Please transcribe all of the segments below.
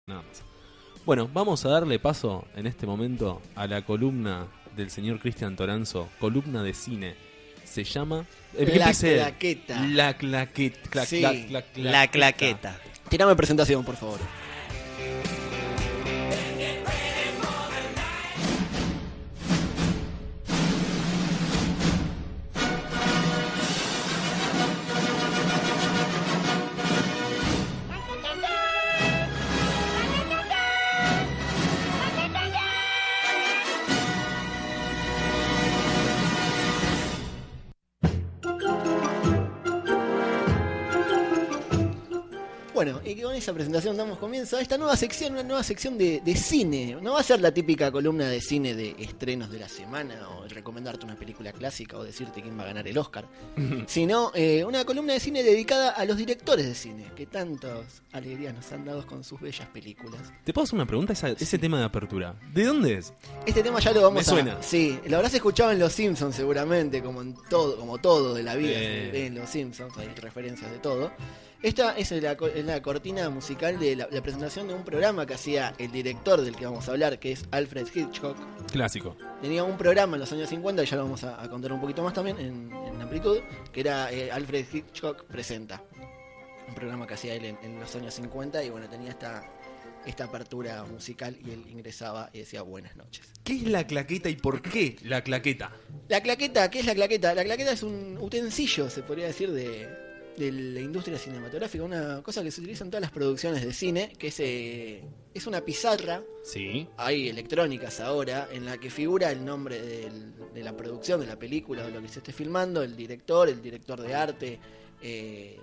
Nada más. Bueno, vamos a darle paso en este momento a la columna del señor Cristian Toranzo, columna de cine. Se llama... La claqueta. La claqueta. Sí, La claqueta. Tirame presentación, por favor. Bueno, y con esa presentación damos comienzo a esta nueva sección, una nueva sección de cine. No va a ser la típica columna de cine de estrenos de la semana, o el recomendarte una película clásica, o decirte quién va a ganar el Oscar, sino una columna de cine dedicada a los directores de cine, que tantas alegrías nos han dado con sus bellas películas. ¿Te puedo hacer una pregunta? Ese tema de apertura, ¿de dónde es? Este tema ya lo vamos Me suena. Sí, lo habrás escuchado en Los Simpsons seguramente, como todo de la vida, en Los Simpsons, hay referencias de todo. Esta es la cortina musical de la presentación de un programa que hacía el director del que vamos a hablar, que es Alfred Hitchcock. Clásico. Tenía un programa en los años 50, y ya lo vamos a contar un poquito más también en Amplitud, que era Alfred Hitchcock Presenta. Un programa que hacía él en los años 50, y bueno, tenía esta apertura musical, y él ingresaba y decía buenas noches. ¿Qué es la claqueta y por qué la claqueta? La claqueta, ¿qué es la claqueta? La claqueta es un utensilio, se podría decir, de la industria cinematográfica, una cosa que se utiliza en todas las producciones de cine, que es una pizarra, Sí. hay electrónicas ahora, en la que figura el nombre de la producción, de la película, o lo que se esté filmando, el director de arte, el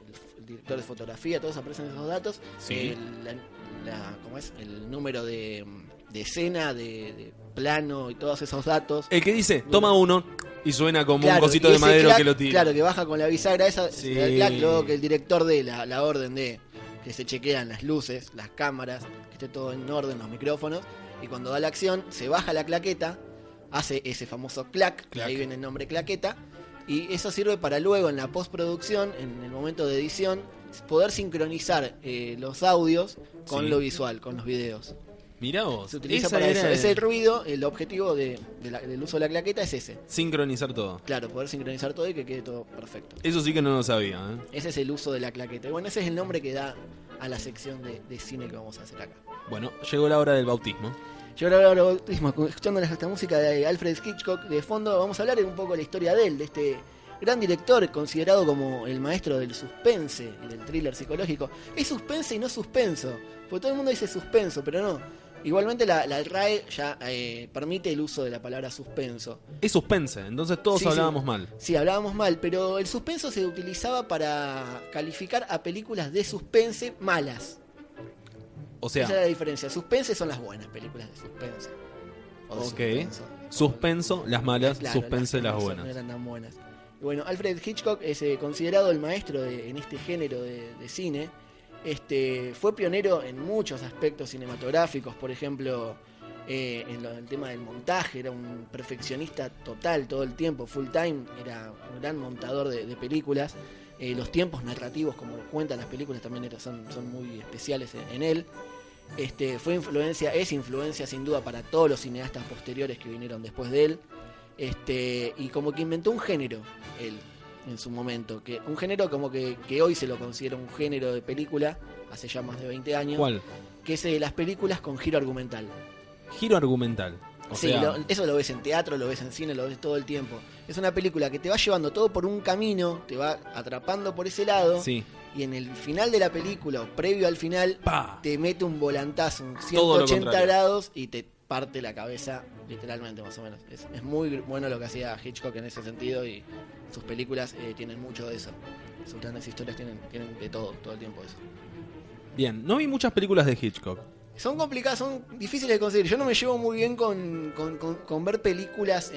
director de fotografía, todos aparecen esos datos, Sí. ¿cómo es? El número de escena, de plano y todos esos datos. El que dice, toma uno y suena como un cosito y de ese madero clac, que lo tira. Claro, que baja con la bisagra esa, Sí. el clac, luego que el director dé la orden de que se chequean las luces, las cámaras, que esté todo en orden, los micrófonos, y cuando da la acción, se baja la claqueta, hace ese famoso clac, que ahí viene el nombre claqueta, y eso sirve para luego en la postproducción, en el momento de edición, poder sincronizar los audios con lo visual, con los videos. Mirá vos, Se utiliza esa para era eso. Ese ruido, el objetivo del uso de la claqueta es ese. sincronizar todo. Claro, poder sincronizar todo y que quede todo perfecto. Eso sí que no lo sabía, ¿eh? Ese es el uso de la claqueta. Y bueno, ese es el nombre que da a la sección de cine que vamos a hacer acá. Bueno, llegó la hora del bautismo. Yo ahora bautismo, escuchando esta música de Alfred Hitchcock de fondo, vamos a hablar un poco de la historia de él, de este gran director considerado como el maestro del suspense y del thriller psicológico. Es suspense y no suspenso, porque todo el mundo dice suspenso, pero no. Igualmente la RAE ya permite el uso de la palabra suspenso. Es suspense, entonces todos Sí, hablábamos sí. mal. Sí, hablábamos mal, pero el suspenso se utilizaba para calificar a películas de suspense malas. O sea, Esa es la diferencia. Suspense son las buenas películas de suspense. O de ok. suspenso. Suspenso, las malas, Claro, suspense, las que no buenas. eran tan buenas. Y bueno, Alfred Hitchcock es considerado el maestro en este género de cine. Fue pionero en muchos aspectos cinematográficos, por ejemplo, en el tema del montaje, era un perfeccionista total todo el tiempo, full time, era un gran montador de películas. Los tiempos narrativos, como cuentan las películas, también son muy especiales en él. Es influencia sin duda para todos los cineastas posteriores que vinieron después de él. Y como que inventó un género, él, en su momento, un género como que hoy se lo considera un género de película, hace ya más de 20 años. ¿Cuál? Que es las películas con giro argumental. Giro argumental. O Sí, sea, eso lo ves en teatro, lo ves en cine, lo ves todo el tiempo. Es una película que te va llevando todo por un camino, te va atrapando por ese lado, sí. y en el final de la película, o previo al final, ¡Pah! te mete un volantazo, un Todo lo 180 contrario. grados, y te parte la cabeza, literalmente, más o menos. Es muy bueno lo que hacía Hitchcock en ese sentido, y sus películas tienen mucho de eso. Sus grandes historias tienen de todo el tiempo eso. Bien, no vi muchas películas de Hitchcock. Son complicadas, son difíciles de conseguir. Yo no me llevo muy bien con ver películas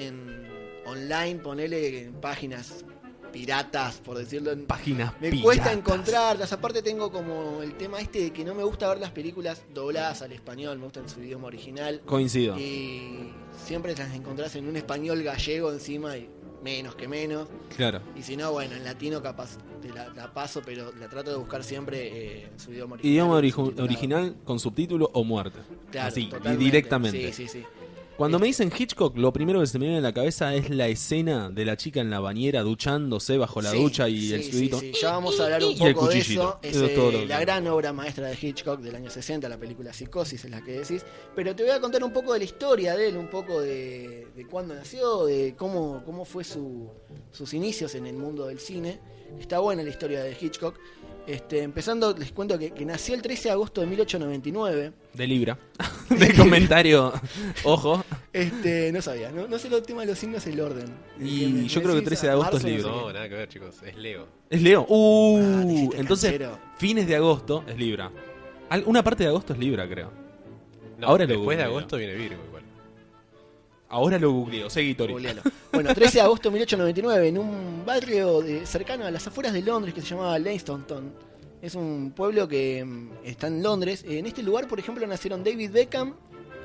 online, ponele en páginas piratas, por decirlo. Páginas Me piratas. cuesta encontrarlas. Aparte tengo como el tema de que no me gusta ver las películas dobladas al español, me gusta en su idioma original. Coincido. Y siempre las encontrás en un español gallego encima y menos que menos. Claro. Y si no, bueno, en latino capaz te la paso, pero la trato de buscar siempre en su idioma original. Idioma subtitulado. original con subtítulo o muerte. Claro, así, y totalmente. directamente. Sí. Cuando me dicen Hitchcock, lo primero que se me viene a la cabeza es la escena de la chica en la bañera duchándose bajo la ducha y el sudito. Sí. Ya vamos a hablar un Y el poco de cuchillito. eso. Eso es todo lo La que- gran obra maestra de Hitchcock del año 60, la película Psicosis, es la que decís. Pero te voy a contar un poco de la historia de él, un poco de cuándo nació, de cómo fue sus inicios en el mundo del cine. Está buena la historia de Hitchcock. Empezando, les cuento que nació el 13 de agosto de 1899. De Libra. De comentario. Ojo. No sabía, no sé el tema de los signos, el orden. Y yo creo que 13 de agosto es Libra. No, nada que ver, chicos. Es Leo. ¿Es Leo? te hiciste Entonces, canchero. fines de agosto es Libra. Una parte de agosto es Libra, creo. No, Ahora lo después de googleo. agosto viene Virgo igual. Ahora lo googleo. Seguí, Tori. Googlealo. Bueno, 13 de agosto de 1899, en un barrio cercano a las afueras de Londres que se llamaba Leytonstone. Es un pueblo que está en Londres. En este lugar, por ejemplo, nacieron David Beckham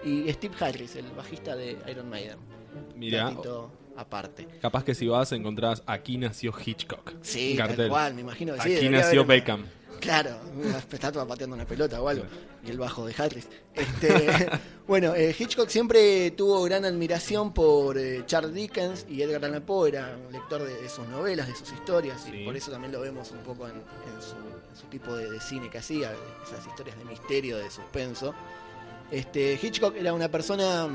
y Steve Harris, el bajista de Iron Maiden. Mirá, Datito aparte. capaz que si vas encontrás aquí nació Hitchcock. Sí, Un tal cartel. cual, me imagino que sí. Aquí debería nació haber una- Beckham. Claro, una estatua pateando una pelota o algo. Claro. Y el bajo de Harris. Bueno, Hitchcock siempre tuvo gran admiración por Charles Dickens y Edgar Allan Poe. Era un lector de sus novelas, de sus historias. Sí. Y por eso también lo vemos un poco en su tipo de cine que hacía. Esas historias de misterio, de suspenso. Hitchcock era una persona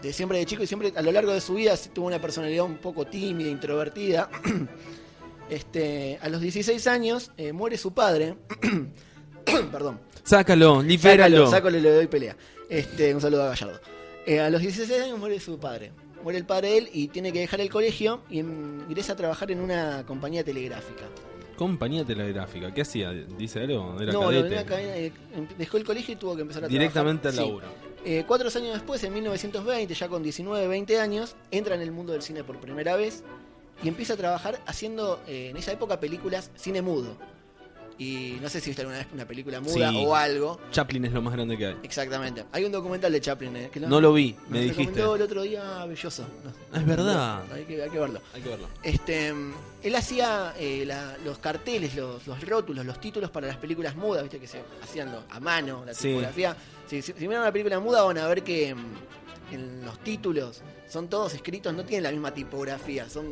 de siempre de chico y siempre a lo largo de su vida tuvo una personalidad un poco tímida, introvertida. A los 16 años muere su padre. Perdón. Sácalo, libéralo. Sácalo y le doy pelea. Un saludo a Gallardo. A los 16 años muere su padre. Muere el padre de él y tiene que dejar el colegio y ingresa a trabajar en una compañía telegráfica. Compañía telegráfica. ¿Qué hacía? ¿Dice algo? Era No, cadete. en una cadena, dejó el colegio y tuvo que empezar a Directamente al trabajar. laburo. 4 años después, en 1920, ya con 19, 20 años, entra en el mundo del cine por primera vez y empieza a trabajar haciendo, en esa época, películas cine mudo. Y no sé si viste alguna vez una película muda Sí. o algo. Chaplin es lo más grande que hay. Exactamente. Hay un documental de Chaplin que No lo vi, nos me dijiste. recomendó el otro día Belloso. Es verdad. Hay que verlo. Hay que verlo. Él hacía los carteles, los rótulos, los títulos para las películas mudas, viste que se hacían a mano, la Sí. tipografía. Si miran una película muda van a ver que en los títulos son todos escritos, no tienen la misma tipografía. Son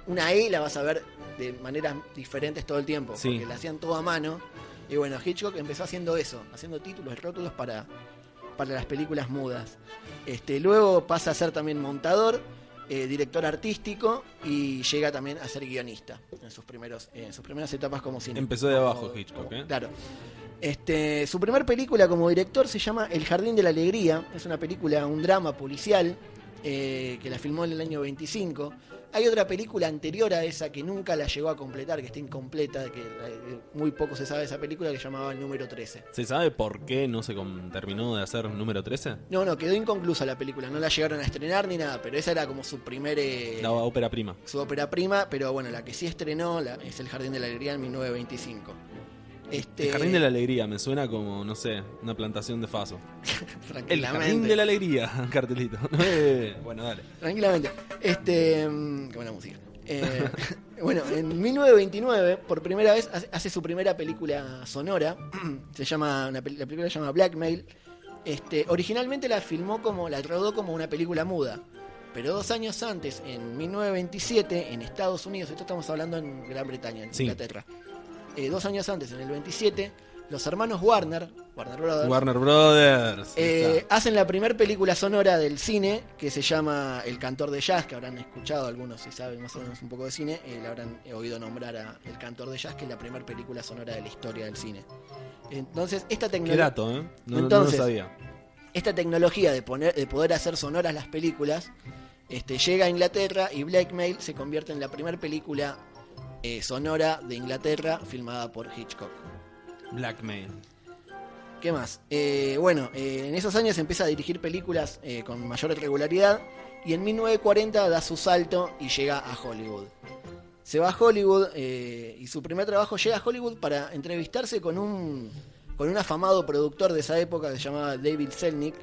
una E la vas a ver de maneras diferentes todo el tiempo, Sí. porque la hacían todo a mano. Y bueno, Hitchcock empezó haciendo eso, haciendo títulos, rótulos para las películas mudas. Luego pasa a ser también montador, director artístico y llega también a ser guionista en sus primeras etapas como cine. Empezó de abajo Hitchcock, ¿eh? Claro. Su primer película como director se llama El Jardín de la Alegría. Es una película, un drama policial que la filmó en el año 25. Hay otra película anterior a esa que nunca la llegó a completar, que está incompleta, que muy poco se sabe de esa película, que se llamaba El Número 13. ¿Se sabe por qué no se terminó de hacer número 13? No, quedó inconclusa la película, no la llegaron a estrenar ni nada, pero esa era como su primer... La ópera prima. su ópera prima, pero bueno, la que sí estrenó es El Jardín de la Alegría en 1925. El Jardín de la Alegría me suena como, no sé, una plantación de faso. El Tranquilamente. Jardín de la Alegría, cartelito. Bueno, dale. Tranquilamente. Qué buena música. Bueno, en 1929, por primera vez, hace su primera película sonora. La película se llama Blackmail. Originalmente la rodó como una película muda. Pero 2 años antes, en 1927, en Estados Unidos, esto estamos hablando en Gran Bretaña, en Sí. Inglaterra. 2 años antes, en el 27, los hermanos Warner Brothers, Warner Brothers. Está. hacen la primera película sonora del cine que se llama El Cantor de Jazz, que habrán escuchado algunos si saben más o menos un poco de cine, le habrán oído nombrar a El Cantor de Jazz, que es la primera película sonora de la historia del cine. Entonces, esta Qué tecnología... dato, ¿eh? No Entonces, lo sabía. Esta tecnología de poder hacer sonoras las películas llega a Inglaterra y Blackmail se convierte en la primera película sonora de Inglaterra filmada por Hitchcock. Blackmail. ¿Qué más? En esos años empieza a dirigir películas con mayor regularidad y en 1940 da su salto y llega a Hollywood. Se va a Hollywood y su primer trabajo llega a Hollywood para entrevistarse con un afamado productor de esa época que se llamaba David Selnick,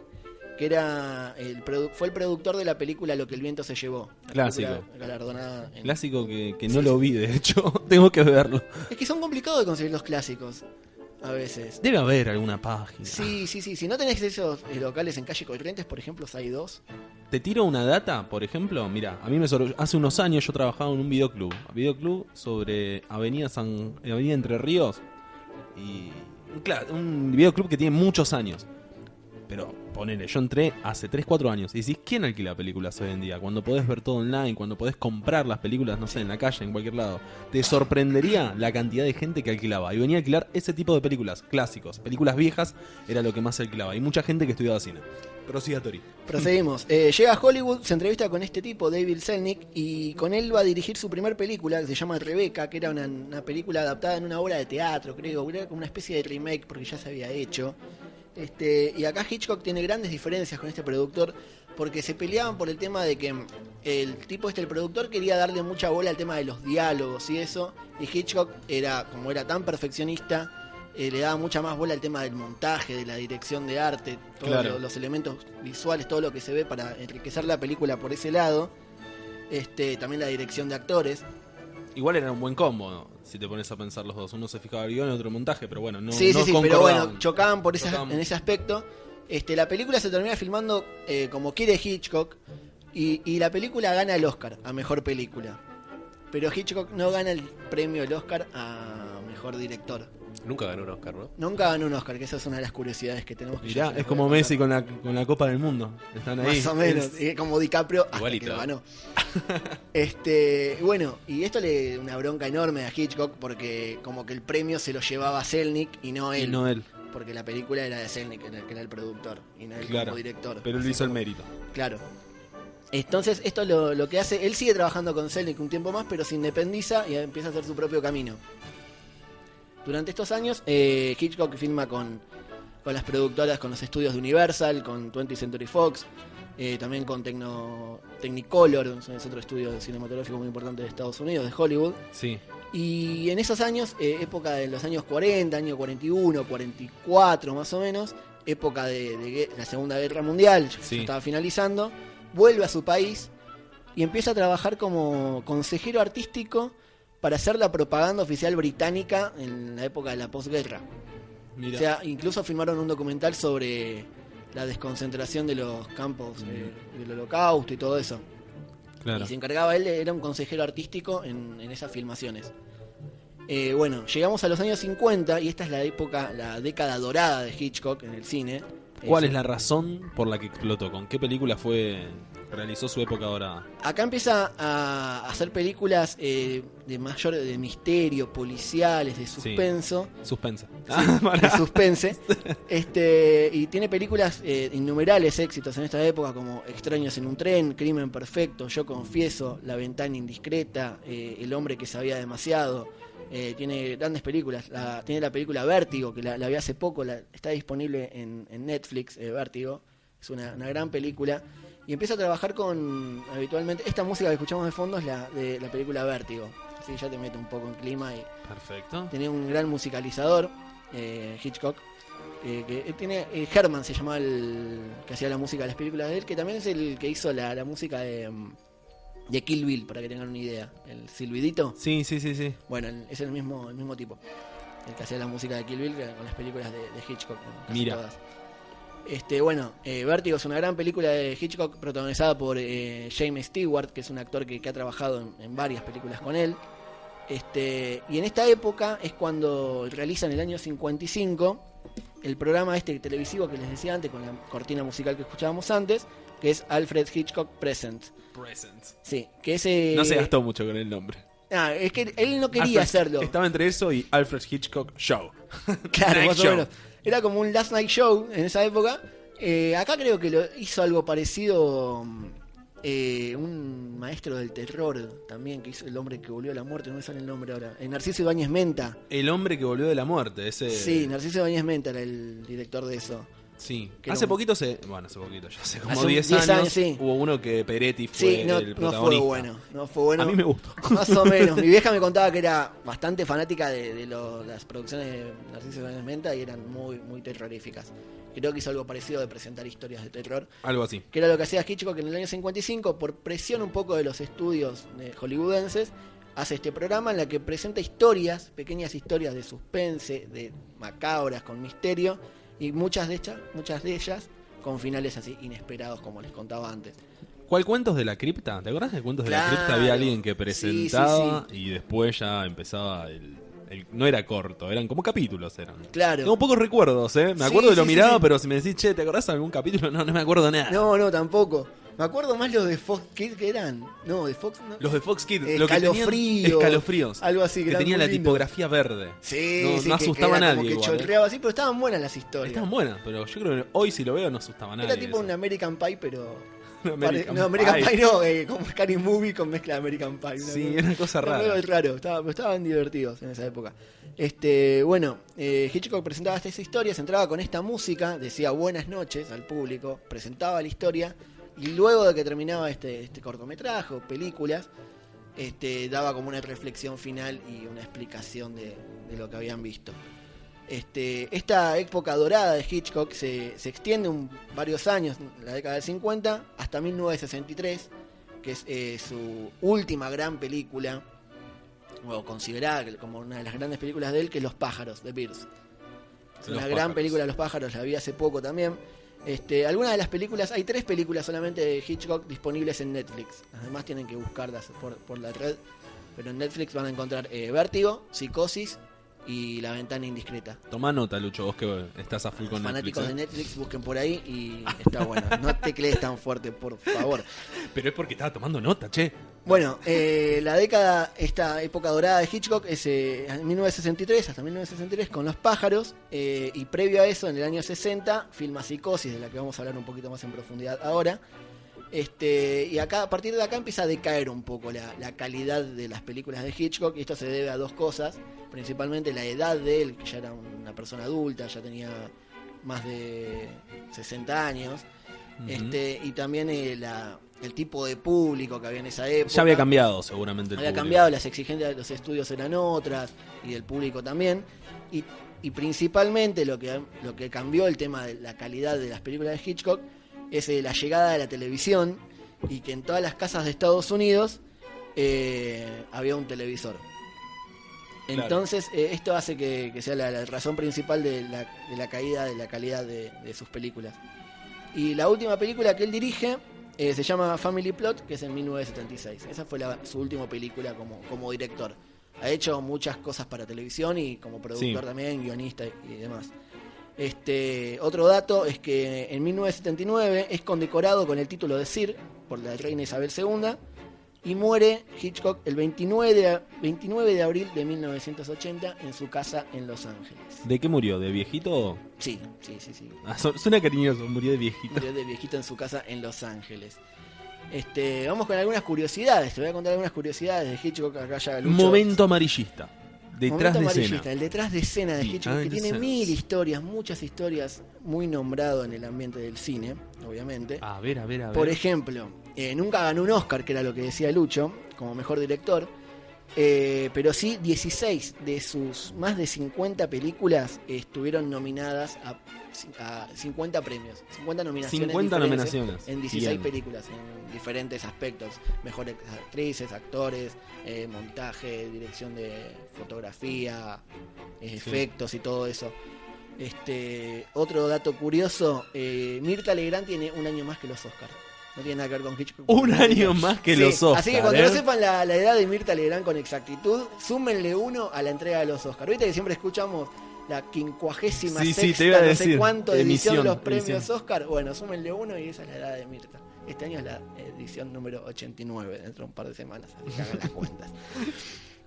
que era fue el productor de la película Lo que el viento se llevó. La Clásico. película galardonada en- Clásico que Sí, no lo vi, de hecho. Tengo que verlo. Es que son complicados de conseguir los clásicos, a veces. Debe haber alguna página. Sí. Si no tenés esos locales en calle Corrientes, por ejemplo, hay dos. Te tiro una data, por ejemplo. Mira, a mí hace unos años yo trabajaba en un videoclub sobre Avenida Entre Ríos. Y claro, un videoclub que tiene muchos años. Pero ponele, yo entré hace 3-4 años. Y decís, ¿quién alquila películas hoy en día? Cuando podés ver todo online, cuando podés comprar las películas, no sé, en la calle, en cualquier lado. Te sorprendería la cantidad de gente que alquilaba. Y venía a alquilar ese tipo de películas, clásicos. Películas viejas era lo que más se alquilaba. Y mucha gente que estudiaba cine. Prosiga, Tori. Procedimos. Llega a Hollywood, se entrevista con este tipo, David Selnick, y con él va a dirigir su primer película, que se llama Rebecca, que era una película adaptada en una obra de teatro, creo. Era como una especie de remake porque ya se había hecho. Y acá Hitchcock tiene grandes diferencias con este productor porque se peleaban por el tema de que el productor quería darle mucha bola al tema de los diálogos y eso, y Hitchcock como era tan perfeccionista, le daba mucha más bola al tema del montaje, de la dirección de arte, todos Claro. los elementos visuales, todo lo que se ve para enriquecer la película por ese lado. También la dirección de actores. Igual era un buen combo, ¿no? Si te pones a pensar los dos. Uno se fijaba el guión y otro el montaje, pero bueno, no Sí, pero concordaban. bueno, chocaban Chocaban. en ese aspecto. La película se termina filmando como quiere Hitchcock y la película gana el Oscar a mejor película. Pero Hitchcock no gana el premio del Oscar a mejor director. Nunca ganó un Oscar, ¿no? Nunca ganó un Oscar, que esa es una de las curiosidades que tenemos que Mirá, ya se es las como voy a Messi contar. con la Copa del Mundo. Están ahí. Más o menos, como DiCaprio hasta Igualito. que lo ganó. Bueno, y esto le da una bronca enorme a Hitchcock porque como que el premio se lo llevaba Selnick y no Y él. no él, Porque la película era de Selnick, que era el productor, y no él Claro, como director. pero él Así hizo el como- mérito. Claro. Entonces, esto lo que hace, él sigue trabajando con Selnick un tiempo más, pero se independiza y empieza a hacer su propio camino. Durante estos años, Hitchcock filma con las productoras, con los estudios de Universal, con 20th Century Fox, también con Technicolor, es otro estudio cinematográfico muy importante de Estados Unidos, de Hollywood. Sí. Y en esos años, época de los años 40, año 41, 44 más o menos, época de la Segunda Guerra Mundial, ya Sí. estaba finalizando, vuelve a su país y empieza a trabajar como consejero artístico para hacer la propaganda oficial británica en la época de la posguerra. Mira. O sea, incluso filmaron un documental sobre la desconcentración de los campos del Holocausto y todo eso. claro. Y se encargaba él, era un consejero artístico en esas filmaciones. Bueno, llegamos a los años 50 y esta es la década dorada de Hitchcock en el cine. ¿Cuál es la razón por la que explotó? ¿Con qué película realizó su época dorada? Acá empieza a hacer películas de misterio, policiales, de suspenso. Suspensa. De suspense. Y tiene películas innumerables éxitos en esta época, como Extraños en un tren, Crimen perfecto, Yo confieso, La ventana indiscreta, El hombre que sabía demasiado. Tiene grandes películas. Tiene la película Vértigo, que la vi hace poco, está disponible en Netflix, Vértigo. Es una gran película. Y empieza a trabajar habitualmente, esta música que escuchamos de fondo es de la película Vértigo. Así ya te mete un poco en clima y Perfecto. tenía un gran musicalizador, Hitchcock. Herman se llamaba el que hacía la música de las películas de él, que también es el que hizo la música de Kill Bill, para que tengan una idea. El silbidito. Sí. Bueno, es el mismo tipo. El que hacía la música de Kill Bill con las películas de Hitchcock. Casi Mira. todas. Vértigo es una gran película de Hitchcock protagonizada por James Stewart, que es un actor que ha trabajado en varias películas con él. Y en esta época es cuando realizan el año 55 el programa televisivo que les decía antes, con la cortina musical que escuchábamos antes, que es Alfred Hitchcock Presents. Sí, que ese... No se gastó mucho con el nombre. Es que él no quería hacerlo. Estaba entre eso y Alfred Hitchcock Show. Claro, Night más o Show. menos. Era como un Last Night Show en esa época. Acá creo que lo hizo algo parecido un maestro del terror también, que hizo El hombre que volvió a la muerte, no me sale el nombre ahora. Narciso Ibáñez Menta. El hombre que volvió de la muerte. Ese... Sí, Narciso Ibáñez Menta era el director de eso. Sí. Que Hace era poquito Bueno, hace poquito, ya hace como Hace 10 10 años. años, sí. Hubo uno que Peretti fue Sí, no, el no protagonista. fue bueno. No fue bueno. A mí me gustó. Más o menos. Mi vieja me contaba que era bastante fanática de las producciones de Narciso Ibáñez Menta y eran muy, muy terroríficas. creo que hizo algo parecido de presentar historias de terror, Algo así. que era lo que hacía Hitchcock en el año 55, por presión un poco de los estudios hollywoodenses, hace este programa en la que presenta historias, pequeñas historias de suspense, de macabras, con misterio, y muchas de ellas con finales así inesperados, como les contaba antes. ¿Cuál Cuentos de la Cripta? ¿Te acordás de Cuentos de la Claro. Cripta? Había alguien que presentaba Sí. y después ya empezaba no era corto, eran como capítulos eran. Claro. Tengo pocos recuerdos, ¿eh? Me Sí, acuerdo de lo sí, miraba, sí. pero si me decís, che, ¿te acordás de algún capítulo? No me acuerdo nada. No, tampoco. Me acuerdo más los de Fox Kids que eran. No, de Fox no. Los de Fox Kids, lo que tenían Escalofríos. Algo así, que eran tenían muy la lindos. tipografía verde. Sí, no, sí, no que asustaba a era nadie. como que igual, ¿eh? chorreaba así, pero estaban buenas las historias. Estaban buenas, pero yo creo que hoy si lo veo no asustaba a nadie. Era tipo eso. un American Pie, pero... American American Pie. Pie no, como Scary Movie con mezcla de American Pie. Sí, era una cosa rara. Era medio raro, pero estaban divertidos en esa época. Bueno, Hitchcock presentaba estas historias, entraba con esta música, decía buenas noches al público, presentaba la historia, y luego de que terminaba este cortometraje o películas, daba como una reflexión final y una explicación de lo que habían visto. Esta época dorada de Hitchcock se extiende varios años, la década del 50, hasta 1963, que es su última gran película, o considerada como una de las grandes películas de él, que es Los pájaros, The Birds. Es una gran película, Los pájaros, la vi hace poco también. Algunas de las películas, hay 3 películas solamente de Hitchcock disponibles en Netflix. Además tienen que buscarlas por la red, pero en Netflix van a encontrar Vértigo, Psicosis y La ventana indiscreta. Tomá nota, Lucho, vos que estás a full con Fanáticos Netflix. de Netflix, busquen por ahí y está bueno. No te crees tan fuerte, por favor. Pero es porque estaba tomando nota, che. Bueno, esta época dorada de Hitchcock es en 1963 hasta 1963 con Los pájaros, y previo a eso, en el año 60, filma Psicosis, de la que vamos a hablar un poquito más en profundidad ahora. Y acá, a partir de acá empieza a decaer un poco la calidad de las películas de Hitchcock, y esto se debe a 2 cosas, principalmente la edad de él, que ya era una persona adulta, ya tenía más de 60 años, y también el tipo de público que había en esa época. Ya había cambiado seguramente el Había público. cambiado, las exigencias de los estudios eran otras, y del público también, y principalmente lo que cambió el tema de la calidad de las películas de Hitchcock es la llegada de la televisión, y que en todas las casas de Estados Unidos había un televisor. Claro. Entonces esto hace que sea la razón principal de la caída de la calidad de sus películas. Y la última película que él dirige se llama Family Plot, que es en 1976. Esa fue su última película como director. Ha hecho muchas cosas para televisión y como productor Sí. también, guionista y demás. Otro dato es que en 1979 es condecorado con el título de Sir por la reina Isabel II, y muere Hitchcock el 29 de abril de 1980 en su casa en Los Ángeles. ¿De qué murió? ¿De viejito? Sí. Ah, suena cariñoso, murió de viejito. Murió de viejito en su casa en Los Ángeles. Vamos con algunas curiosidades. Te voy a contar algunas curiosidades de Hitchcock. Acá ya Lucho. Momento amarillista. Detrás Momento de amarillista, escena. el detrás de escena de Sí, Hitchcock, que de tiene escena. 1000 historias, muchas historias, muy nombrado en el ambiente del cine, obviamente. A ver. Por ejemplo, nunca ganó un Oscar, que era lo que decía Lucho, como mejor director, pero sí 16 de sus más de 50 películas estuvieron nominadas a 50 premios, 50 nominaciones 50 diferentes nominaciones. en 16 Bien. películas, en diferentes aspectos, mejores actrices, actores, montaje, dirección de fotografía, efectos y todo eso. Otro dato curioso, Mirta Legrand tiene un año más que los Oscars. No tiene nada que ver con Hitchcock. Un año más que los Oscars. Así que cuando no sepan la edad de Mirta Legrand con exactitud, súmenle 1 a la entrega de los Oscars. Viste que siempre escuchamos la 56ª Sí, te iba a no decir. sé cuánto edición de los premios Emisión. Oscar. Bueno, súmenle 1 y esa es la edad de Mirta. Este año es la edición número 89, dentro de un par de semanas, así que hagan las cuentas.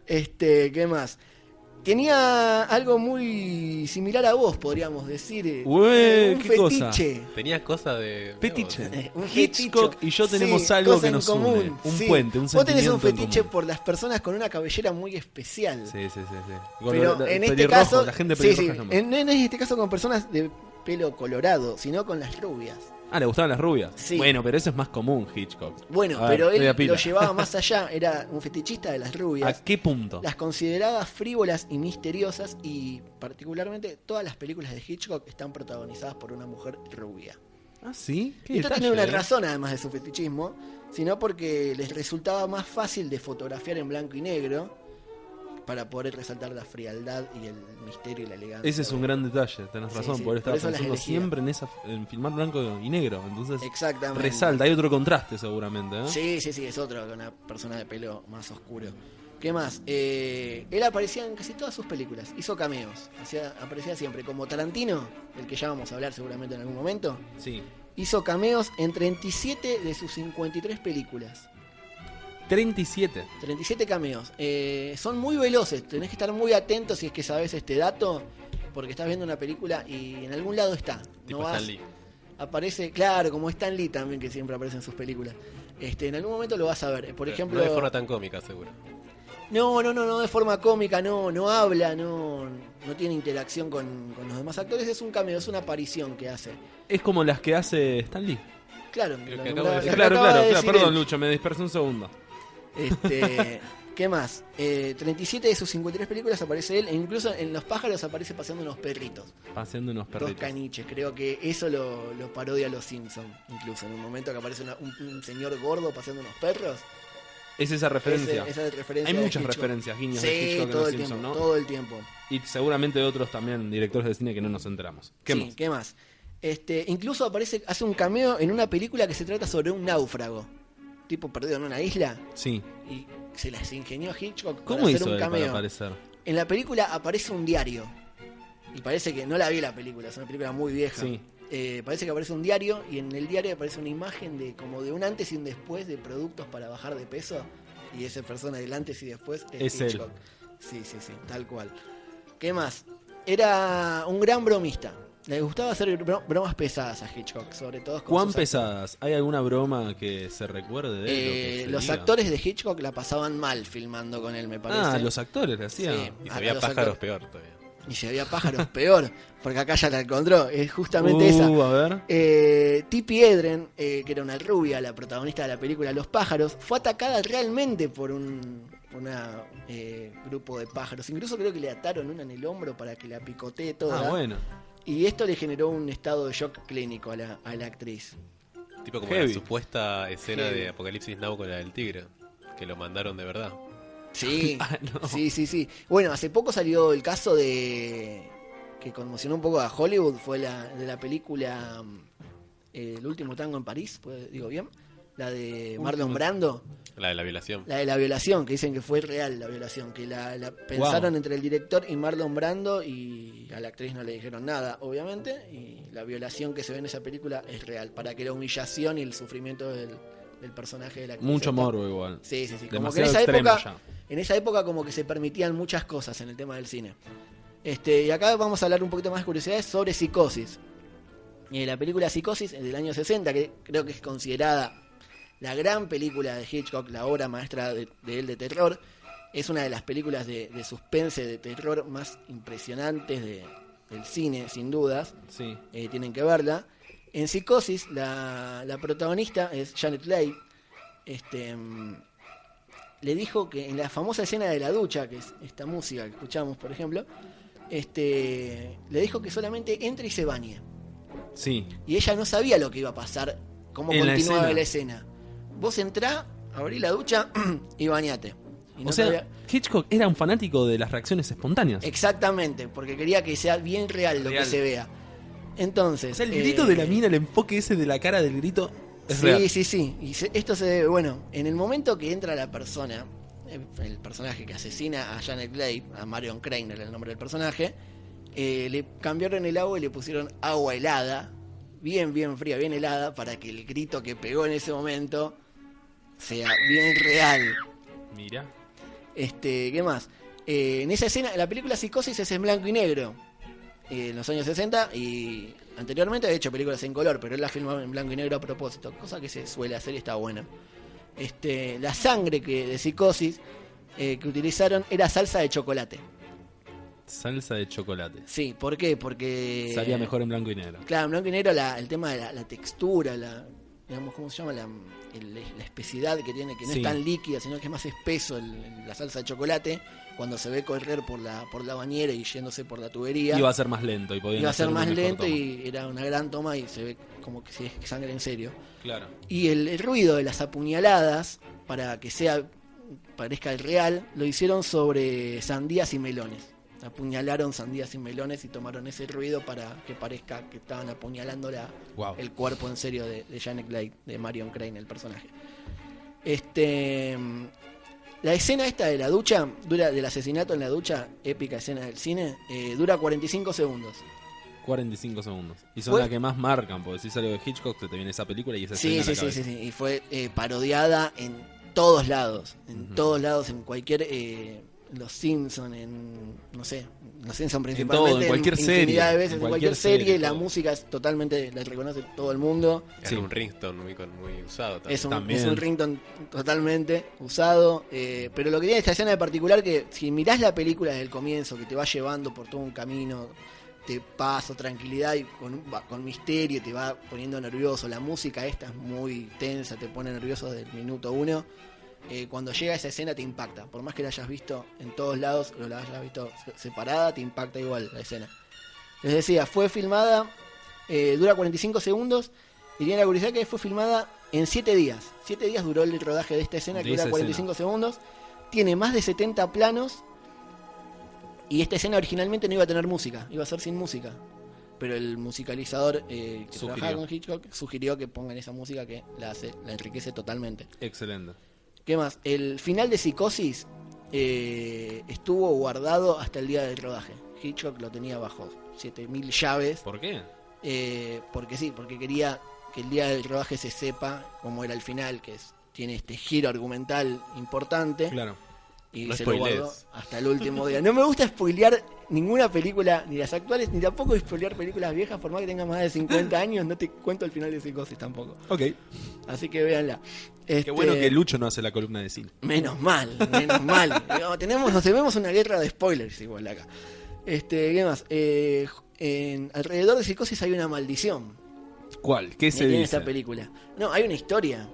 ¿Qué más? Tenía algo muy similar a vos, podríamos decir. Ué, un ¿qué cosa? fetiche. Tenías cosas de... Fetiche. Un Hitchcock fetiche. y yo tenemos Sí, algo cosa que en nos común, une. Un sí. puente, un Vos tenés sentimiento un en fetiche común. por las personas con una cabellera muy especial. Sí. Pero en este Pelirrojo, caso, la gente sí, pelirroja sí, nomás. en este caso con personas de pelo colorado, sino con las rubias. Ah, le gustaban las rubias. Sí. Bueno, pero eso es más común, Hitchcock. Bueno, A ver, pero estoy a él pila. lo llevaba más allá, era un fetichista de las ¿A rubias. qué punto? Las consideraba frívolas y misteriosas y particularmente todas las películas de Hitchcock están protagonizadas por una mujer rubia. Ah, ¿sí? ¿Qué Y esto detalle, tiene una eh? razón además de su fetichismo, sino porque les resultaba más fácil de fotografiar en blanco y negro para poder resaltar la frialdad y el misterio y la elegancia. Ese es un gran detalle, tenés Sí, razón, sí, por por estaba eso las pensando elegía. siempre en filmar blanco y negro, entonces Exactamente. resalta, hay otro contraste seguramente, ¿eh? Sí, sí, sí, es otro, una persona de pelo más oscuro. ¿Qué más? Él aparecía en casi todas sus películas, hizo cameos, aparecía siempre, como Tarantino, el que ya vamos a hablar seguramente en algún momento, Sí. hizo cameos en 37 de sus 53 películas. 37. 37 cameos. Son muy veloces, tenés que estar muy atento si es que sabes este dato, porque estás viendo una película y en algún lado está. Tipo No vas, Stan Lee. aparece, claro, como Stan Lee también, que siempre aparece en sus películas. En algún momento lo vas a ver. Por Pero ejemplo, No de forma tan cómica, seguro. no de forma cómica, no habla, no tiene interacción con los demás actores, es un cameo, es una aparición que hace. Es como las que hace Stan Lee. Claro, Lo la- que acabo de la- decir. la que Claro, acaba de claro, decir perdón él. Lucho, me dispersé un segundo. ¿Qué más? 37 de sus 53 películas aparece él, e incluso en Los pájaros aparece paseando unos perritos. Haciendo unos Dos perritos. caniches, creo que eso lo parodia a los Simpsons. Incluso en un momento que aparece un señor gordo paseando unos perros. Es esa referencia. Esa referencia Hay de muchas Hitchcock. referencias, guiños Sí, de Hitchcock en todo los el Simpsons, tiempo, ¿no? todo el tiempo. Y seguramente de otros también directores de cine que no nos enteramos. ¿Qué Sí, más? ¿qué más? Incluso hace un cameo en una película que se trata sobre un náufrago. Tipo perdido en una isla. Sí. Y se las ingenió Hitchcock para ¿Cómo hacer hizo un él para cameo. aparecer? En la película aparece un diario. Y parece que no la vi la película, es una película muy vieja. Sí. Parece que aparece un diario y en el diario aparece una imagen de como de un antes y un después de productos para bajar de peso. Y esa persona del antes y después Es él. Hitchcock. Sí, tal cual. ¿Qué más? Era un gran bromista. Le gustaba hacer bromas pesadas a Hitchcock, sobre todo con ¿Cuán sus pesadas? ¿Hay alguna broma que se recuerde de él? o que se los diga? actores de Hitchcock la pasaban mal filmando con él, me parece. Ah, los actores le hacían. Sí. Y A se había los pájaros actores. peor todavía. Y si había pájaros, peor, porque acá ya la encontró. Es justamente esa. A ver. Tippi Hedren, que era una rubia, la protagonista de la película Los pájaros, fue atacada realmente por un grupo de pájaros. Incluso creo que le ataron una en el hombro para que la picotee toda. Ah, bueno. Y esto le generó un estado de shock clínico a la actriz. Tipo como Heavy. la supuesta escena Heavy. de Apocalipsis Now con la del tigre. Que lo mandaron de verdad. Sí, Ah, no. sí. Bueno, hace poco salió el caso de que conmocionó un poco a Hollywood, fue de la película El último tango en París, digo bien, la de Marlon Brando, La de la violación. la de la violación, que dicen que fue real la violación, que la pensaron entre el director y Marlon Brando y a la actriz no le dijeron nada, obviamente, y la violación que se ve en esa película es real, para que la humillación y el sufrimiento del personaje de la actriz Mucho está- morbo igual. Sí. Como que Demasiado extremo ya. en esa época como que se permitían muchas cosas en el tema del cine. Y acá vamos a hablar un poquito más de curiosidades sobre Psicosis. La película Psicosis es del año 60, que creo que es considerada la gran película de Hitchcock, la obra maestra de él de terror. Es una de las películas de suspense, de terror más impresionantes del cine, sin dudas. Sí. Tienen que verla. En Psicosis, la protagonista es Janet Leigh. Le dijo que en la famosa escena de la ducha, que es esta música que escuchamos, por ejemplo, le dijo que solamente entre y se bañe. Sí. Y ella no sabía lo que iba a pasar, cómo En la continuaba escena. la escena. Vos entrá, abrí la ducha y bañate. Y no O sea, sabía- Hitchcock era un fanático de las reacciones espontáneas. Exactamente, porque quería que sea bien real lo Real. que se vea. Entonces. O sea, el grito de la mina, el enfoque ese de la cara del grito es real. Sí. Y esto se debe, bueno, en el momento que entra la persona, el personaje que asesina a Janet Leigh, a Marion Crane era el nombre del personaje, le cambiaron el agua y le pusieron agua helada, bien fría, bien helada, para que el grito que pegó en ese momento sea bien real. Mira. ¿Qué más? En esa escena, la película Psicosis es en blanco y negro. En los años 60 y anteriormente había hecho películas en color, pero él la filmaba en blanco y negro a propósito, cosa que se suele hacer y está buena. La sangre de Psicosis que utilizaron era salsa de chocolate. Salsa de chocolate. Sí, ¿por qué? Porque... Salía mejor en blanco y negro. Claro, en blanco y negro el tema de la textura, digamos, ¿cómo se llama? La espesidad que tiene, que no Sí. es tan líquida, sino que es más espeso la salsa de chocolate, cuando se ve correr por la bañera y yéndose por la tubería. Iba a ser más lento y podía Iba a ser más lento toma. y era una gran toma y se ve como que si es sangre en serio. Claro. Y el ruido de las apuñaladas, para que parezca el real, lo hicieron sobre sandías y melones. Apuñalaron sandías y melones y tomaron ese ruido para que parezca que estaban apuñalando Wow. el cuerpo en serio de Janet Leigh, de Marion Crane, el personaje. La escena esta de la ducha, del asesinato en la ducha, épica escena del cine, dura 45 segundos. 45 segundos. Y son Fue- las que más marcan, porque si sale de Hitchcock, te viene esa película y esa Sí, escena sí, en la sí, sí, cabeza. sí. Y fue parodiada en todos lados. En Ujú. todos lados, en cualquier... Los Simpsons, Los Simpsons principalmente. todo, en cualquier infinidad serie, de veces, en en cualquier cualquier serie, serie, la todo. música es totalmente, la reconoce todo el mundo. Es Sí. un ringtone muy usado también. También. Es un ringtone totalmente usado, pero lo que tiene esta escena de particular que si mirás la película desde el comienzo, que te va llevando por todo un camino de paso, tranquilidad y con misterio, te va poniendo nervioso, la música esta es muy tensa, te pone nervioso desde el minuto 1. Cuando llega esa escena te impacta, por más que la hayas visto en todos lados o la hayas visto separada, te impacta igual la escena. Les decía, fue filmada, dura 45 segundos y tiene la curiosidad que fue filmada en 7 días. 7 días duró el rodaje de esta escena, que De dura esa 45 segundos. Tiene más de 70 planos y esta escena originalmente no iba a tener música, iba a ser sin música. Pero el musicalizador que trabajaba con Hitchcock sugirió que pongan esa música que la enriquece totalmente. Excelente. ¿Qué más? El final de Psicosis estuvo guardado hasta el día del rodaje. Hitchcock lo tenía bajo 7000 llaves. ¿Por qué? Porque sí, porque quería que el día del rodaje se sepa cómo era el final, que tiene este giro argumental importante. Claro. Y No se lo spoilees. guardó hasta el último día. No me gusta spoilear ninguna película, ni las actuales, ni tampoco spoilear películas viejas, por más que tenga más de 50 años, no te cuento el final de Psicosis tampoco. Ok. Así que véanla. Qué bueno que Lucho no hace la columna de cine. Menos mal, menos mal. Nos debemos una guerra de spoilers igual acá. ¿Qué más? Alrededor de Psicosis hay una maldición. ¿Cuál? ¿Qué Que se tiene dice? esta película. No, hay una historia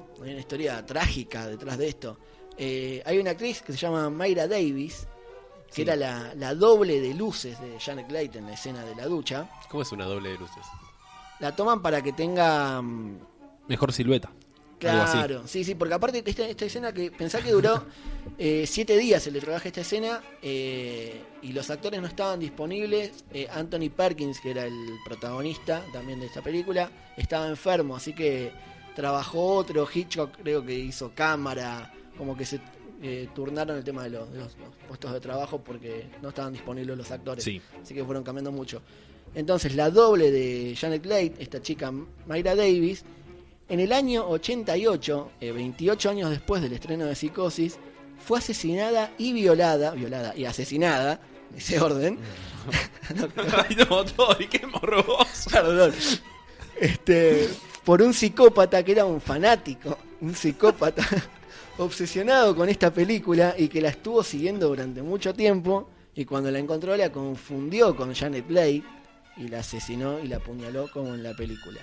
trágica detrás de esto. Hay una actriz que se llama Mayra Davis, que Sí. era la doble de luces de Janet Leigh en la escena de la ducha. ¿Cómo es una doble de luces? La toman para que tenga... Mejor silueta. Algo así. Claro, sí, porque aparte esta escena que pensá que duró 7 días el rodaje de esta escena y los actores no estaban disponibles. Anthony Perkins, que era el protagonista también de esta película, estaba enfermo, así que trabajó otro. Hitchcock creo que hizo cámara, como que se turnaron el tema de los puestos de trabajo porque no estaban disponibles los actores. Sí. Así que fueron cambiando mucho. Entonces la doble de Janet Leigh, esta chica Mayra Davis, en el año 88, 28 años después del estreno de Psicosis, fue asesinada y violada y asesinada, en ese orden. Ay, no, Tori, qué morboso. Perdón. Por un psicópata que era un fanático, un psicópata obsesionado con esta película y que la estuvo siguiendo durante mucho tiempo, y cuando la encontró la confundió con Janet Leigh y la asesinó y la apuñaló como en la película.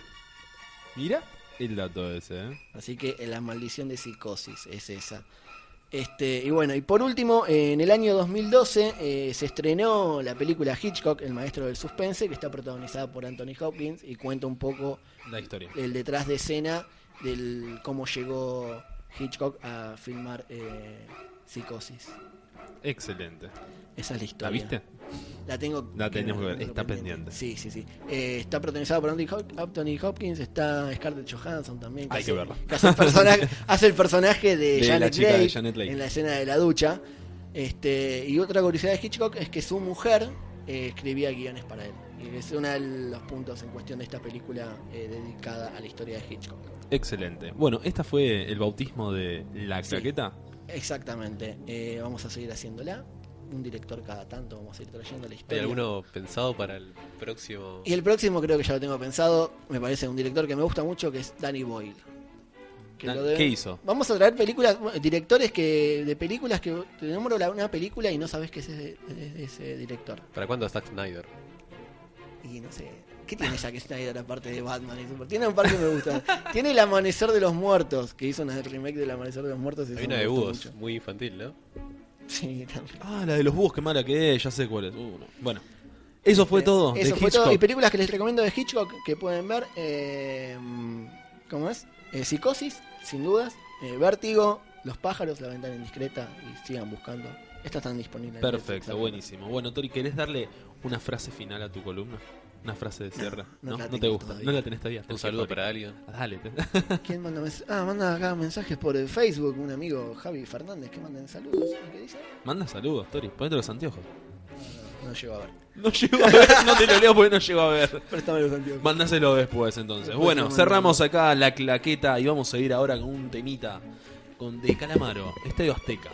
Mira el dato ese, ¿eh? Así que la maldición de Psicosis es esa. Y bueno, y por último, en el año 2012 se estrenó la película Hitchcock, el maestro del suspense, que está protagonizada por Anthony Hopkins y cuenta un poco La historia. el detrás de escena del cómo llegó Hitchcock a filmar Psicosis. Excelente. Esa es la historia. ¿La viste? La tengo. La tenemos que ver, tengo está pendiente. Sí. Está protagonizada por Anthony Hopkins, está Scarlett Johansson también. Hay que verla. Que hace el personaje de De la Janet chica de Leigh Janet Leigh. en la escena de la ducha. Y otra curiosidad de Hitchcock es que su mujer escribía guiones para él. Y es uno de los puntos en cuestión de esta película dedicada a la historia de Hitchcock. Excelente. Bueno, esta fue el bautismo de la Sí. claqueta. Exactamente. Vamos a seguir haciéndola. Un director cada tanto, vamos a ir trayendo la ¿Hay historia. alguno pensado para el próximo? Y el próximo creo que ya lo tengo pensado. Me parece un director que me gusta mucho, que es Danny Boyle. que lo deben- ¿Qué hizo? Vamos a traer películas, directores de películas que te nombro una película y no sabes que es de ese director. ¿Para cuándo Zack Snyder? Y no sé, ¿qué tiene Zack Snyder aparte de Batman y Super? Tiene un par que me gustan. Tiene El Amanecer de los Muertos, que hizo una remake del Amanecer de los Muertos. y Hay eso una me de gustó búhos, mucho. muy infantil, ¿no? Sí, también. Ah, la de los búhos, qué mala que es, ya sé cuál es. No. Bueno, eso fue todo. Eso de fue todo. Hitchcock. Y películas que les recomiendo de Hitchcock que pueden ver. ¿Cómo es? Psicosis, sin dudas. Vértigo, Los pájaros, La ventana indiscreta. Y sigan buscando. Estas están disponibles. en Netflix, Perfecto, ¿sabes? buenísimo. Bueno, Tori, ¿querés darle una frase final a tu columna? Una frase de cierre. no la ¿No te tengo gusta? todavía. No la tenés todavía. Un saludo para alguien. Dale. ¿Quién manda mensajes? Manda acá mensajes por el Facebook. Un amigo, Javi Fernández, que manden saludos. ¿Qué dice? Manda saludos, Tori. Ponete los anteojos. No llego a ver. No llego a ver, no te lo leo porque no llego a ver. Préstame los anteojos. Mándaselo después, entonces. Después Bueno, te cerramos mando. acá la claqueta y vamos a ir ahora con un temita de Calamaro, Estadio Azteca.